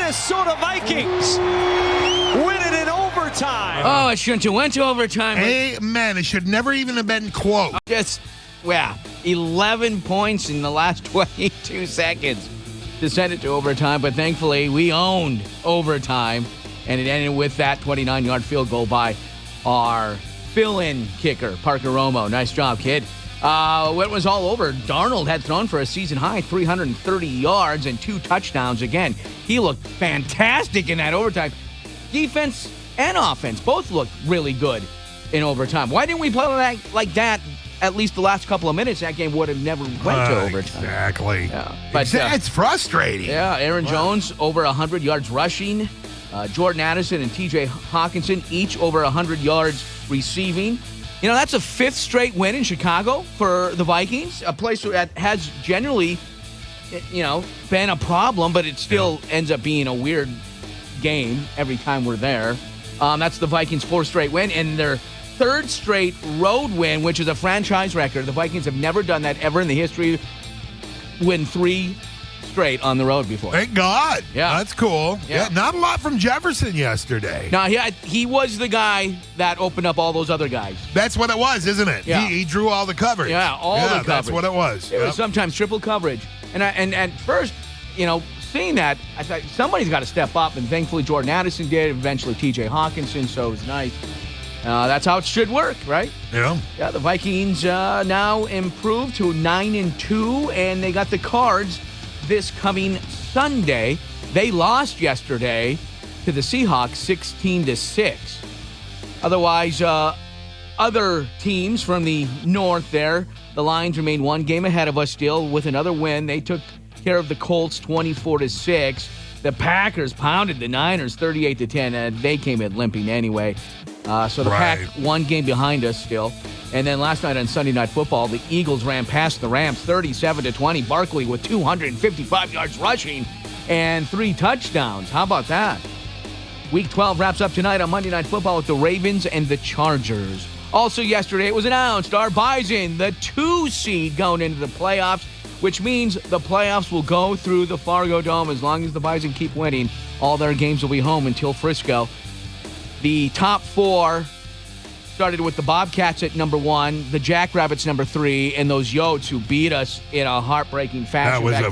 Minnesota Vikings win it in overtime. Oh, it shouldn't have went to overtime. Amen. It should never even have been close. Just, 11 points in the last 22 seconds to send it to overtime. But thankfully, we owned overtime. And it ended with that 29-yard field goal by our fill-in kicker, Parker Romo. Nice job, kid. When it was all over, Darnold had thrown for a season-high 330 yards and 2 touchdowns. Again, he looked fantastic in that overtime. Defense and offense both looked really good in overtime. Why didn't we play like that at least the last couple of minutes? That game would have never went to overtime. Exactly. Yeah. But, it's frustrating. Yeah, Aaron Jones over 100 yards rushing. Jordan Addison and TJ Hawkinson each over 100 yards receiving. You know, that's a 5th straight win in Chicago for the Vikings, a place that has generally, been a problem, but it still ends up being a weird game every time we're there. That's the Vikings' 4th straight win, and their 3rd straight road win, which is a franchise record. The Vikings have never done that ever in the history, win 3 straight on the road before. Thank God. Yeah. That's cool. Yeah. Not a lot from Jefferson yesterday. No, he was the guy that opened up all those other guys. That's what it was, isn't it? Yeah. He drew all the coverage. Yeah, all the coverage. That's what it was. It was sometimes triple coverage. And at first, seeing that, I thought somebody's got to step up, and thankfully Jordan Addison did, eventually TJ Hawkinson, so it was nice. That's how it should work, right? Yeah. Yeah, the Vikings now improved to 9-2, and they got the Cards this coming Sunday. They lost yesterday to the Seahawks 16-6. Otherwise, other teams from the north there, the Lions remain 1 game ahead of us still with another win. They took care of the Colts 24-6. The Packers pounded the Niners 38-10, and they came in limping anyway. So the Pack 1 game behind us still. And then last night on Sunday Night Football, the Eagles ran past the Rams 37-20. Barkley with 255 yards rushing and 3 touchdowns. How about that? Week 12 wraps up tonight on Monday Night Football with the Ravens and the Chargers. Also yesterday, it was announced our Bison, the 2 seed going into the playoffs, which means the playoffs will go through the Fargo Dome. As long as the Bison keep winning, all their games will be home until Frisco. The top 4 started with the Bobcats at number 1, the Jackrabbits number 3, and those Yotes who beat us in a heartbreaking fashion. That was back a in